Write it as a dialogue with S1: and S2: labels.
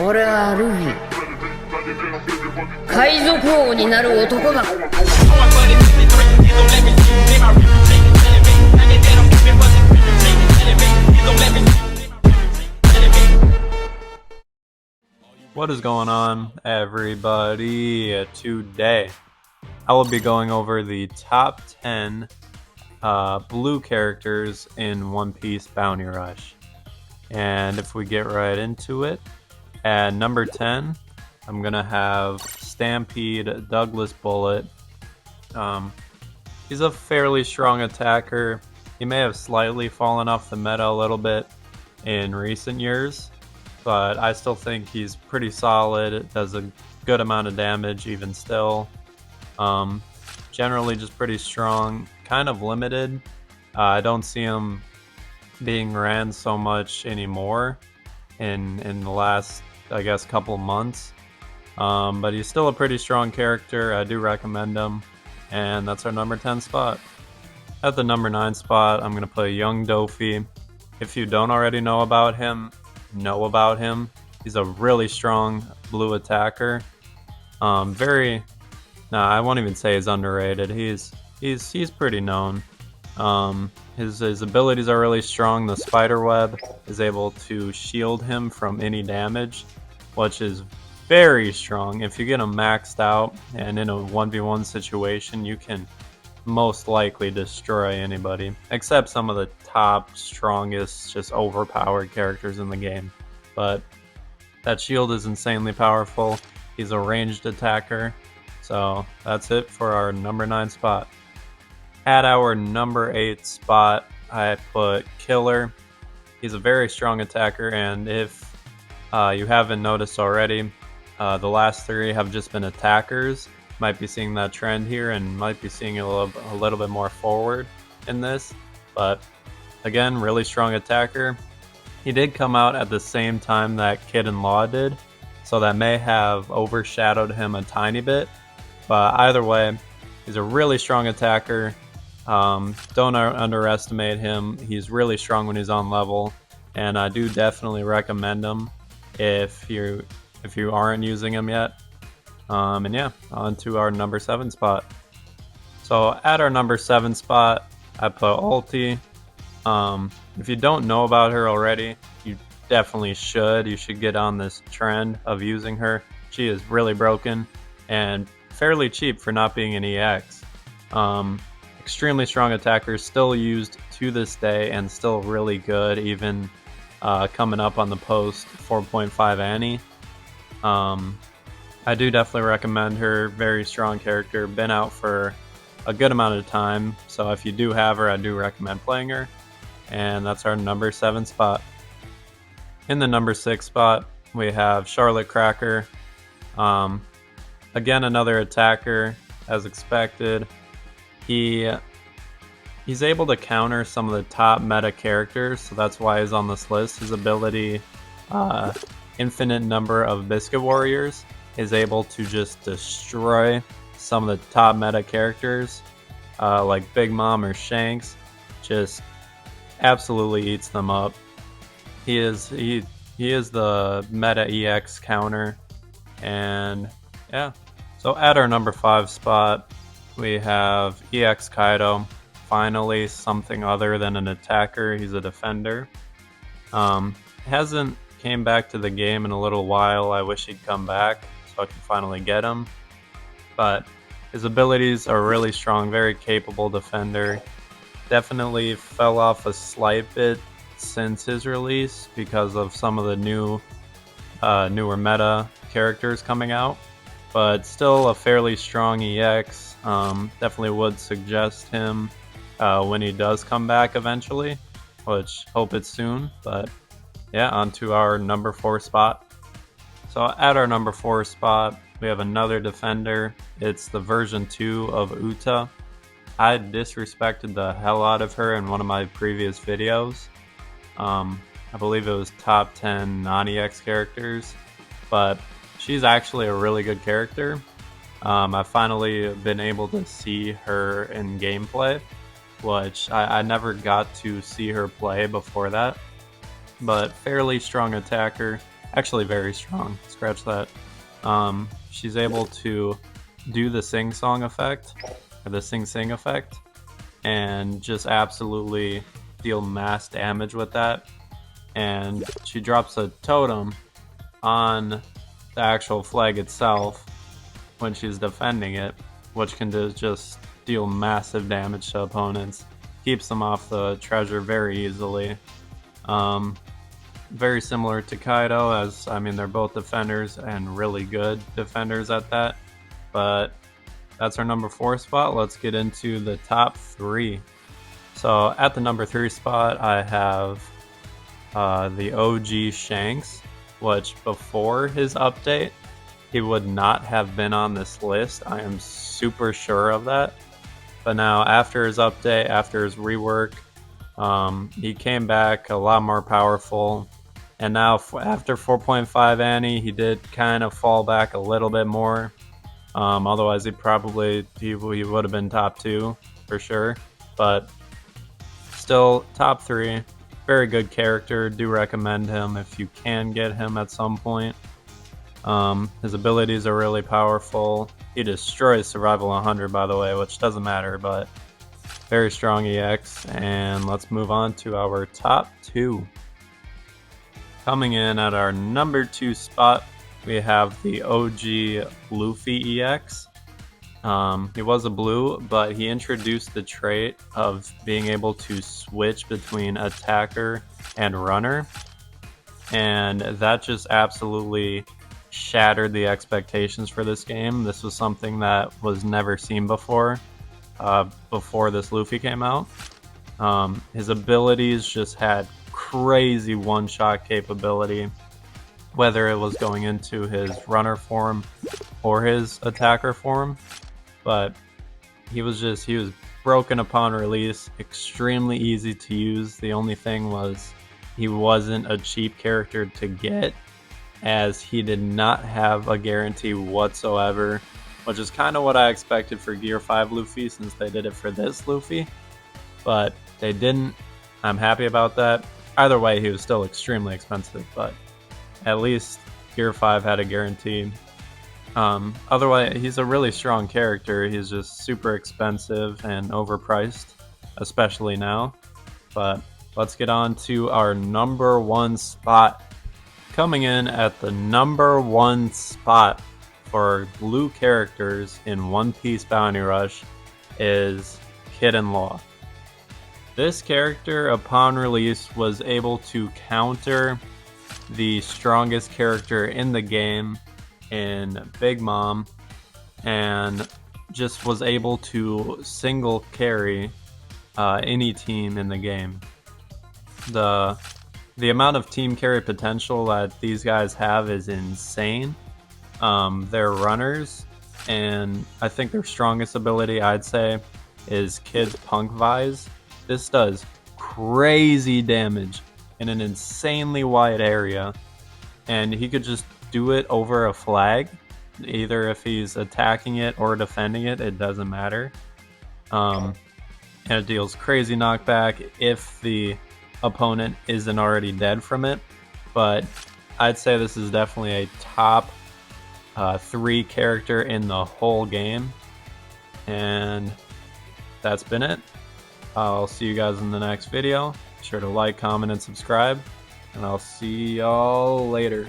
S1: 俺はルフィ。海賊王になる男だ。
S2: What is going on, everybody? Today I will be going over the top 10 blue characters in One Piece Bounty Rush. And if we get right into it, at number 10, I'm going to have Stampede Douglas Bullet. He's a fairly strong attacker. He may have slightly fallen off the meta a little bit in recent years, but I still think he's pretty solid. Does a good amount of damage even still. Generally just pretty strong, kind of limited. I don't see him being ran so much anymore in the last, I guess, couple months. But he's still a pretty strong character. I do recommend him, and that's our number 10 spot. At the number 9 spot, I'm going to put young Dolphy. If you don't already know about him, know about him. He's a really strong blue attacker. I won't even say he's underrated. He's pretty known. His abilities are really strong. The spider web is able to shield him from any damage, which is very strong. If you get him maxed out and in a 1v1 situation, you can most likely destroy anybody, except some of the top, strongest, just overpowered characters in the game. But that shield is insanely powerful. He's a ranged attacker. So that's it for our number 9 spot. At our number 8 spot, I put Killer. He's a very strong attacker, and if you haven't noticed already, the last 3 have just been attackers. Might be seeing that trend here, and might be seeing a little bit more forward in this. But again, really strong attacker. He did come out at the same time that Kid and Law did, so that may have overshadowed him a tiny bit. But either way, he's a really strong attacker. Don't underestimate him. He's really strong when he's on level, and I do definitely recommend him if you aren't using him yet. And yeah, on to our number 7 spot. So at our number 7 spot, I put Ulti. If you don't know about her already, you definitely should. You should get on this trend of using her. She is really broken and fairly cheap for not being an EX. Extremely strong attacker, still used to this day and still really good, even coming up on the post 4.5 Annie. I do definitely recommend her. Very strong character, been out for a good amount of time, so if you do have her, I do recommend playing her. And that's our number 7 spot. In the number 6 spot, we have Charlotte Cracker. Again, another attacker, as expected. He's able to counter some of the top meta characters, so that's why he's on this list. His ability, infinite number of Biscuit Warriors, is able to just destroy some of the top meta characters, like Big Mom or Shanks. Just absolutely eats them up. He is the meta EX counter, and yeah. So at our number 5 spot, we have EX Kaido. Finally, something other than an attacker. He's a defender. Hasn't came back to the game in a little while. I wish he'd come back so I can finally get him. But his abilities are really strong, very capable defender. Definitely fell off a slight bit since his release because of some of the newer meta characters coming out. But still a fairly strong EX. Definitely would suggest him when he does come back eventually, which hope it's soon. But yeah, on to our number 4 spot. So at our number 4 spot, we have another defender. It's the version 2 of Uta. I disrespected the hell out of her in one of my previous videos. I believe it was top 10 non-EX characters, but she's actually a really good character. I've finally been able to see her in gameplay, which I never got to see her play before that. But fairly strong attacker, Actually very strong. Scratch that. She's able to do the sing-song effect, or the sing-sing effect, and just absolutely deal mass damage with that. And she drops a totem on the actual flag itself when she's defending it, which can just deal massive damage to opponents. Keeps them off the treasure very easily. Very similar to Kaido, as I mean they're both defenders and really good defenders at that. But that's our number 4 spot. Let's get into the top 3. So at the number 3 spot, I have the OG Shanks, which before his update, he would not have been on this list. I am super sure of that. But now after his update, after his rework, he came back a lot more powerful. And now after 4.5 Annie, he did kind of fall back a little bit more. Otherwise, he would have been top 2 for sure. But still top 3. Very good character. Do recommend him if you can get him at some point. His abilities are really powerful. He destroys Survival 100, by the way, which doesn't matter, but very strong EX. And let's move on to our top 2. Coming in at our number 2 spot, we have the OG Luffy EX. He was a blue, but he introduced the trait of being able to switch between attacker and runner. And that just absolutely shattered the expectations for this game. This was something that was never seen before this Luffy came out. His abilities just had crazy one-shot capability, whether it was going into his runner form or his attacker form. But he was broken upon release, extremely easy to use. The only thing was he wasn't a cheap character to get, as he did not have a guarantee whatsoever, which is kind of what I expected for Gear 5 Luffy, since they did it for this Luffy. But they didn't. I'm happy about that. Either way, he was still extremely expensive, but at least Gear 5 had a guarantee. Otherwise, he's a really strong character. He's just super expensive and overpriced, especially now. But let's get on to our number 1 spot. Coming in at the number 1 spot for blue characters in One Piece Bounty Rush is Kid in Law. This character, upon release, was able to counter the strongest character in the game in Big Mom, and just was able to single carry any team in the game. The amount of team carry potential that these guys have is insane. They're runners, and I think their strongest ability, I'd say, is Kid's Punk Vise. This does crazy damage in an insanely wide area, and he could just do it over a flag. Either if he's attacking it or defending it, it doesn't matter. And it deals crazy knockback if the opponent isn't already dead from it. But I'd say this is definitely a top 3 character in the whole game. And that's been it. I'll see you guys in the next video. Be sure to like, comment, and subscribe. And I'll see y'all later.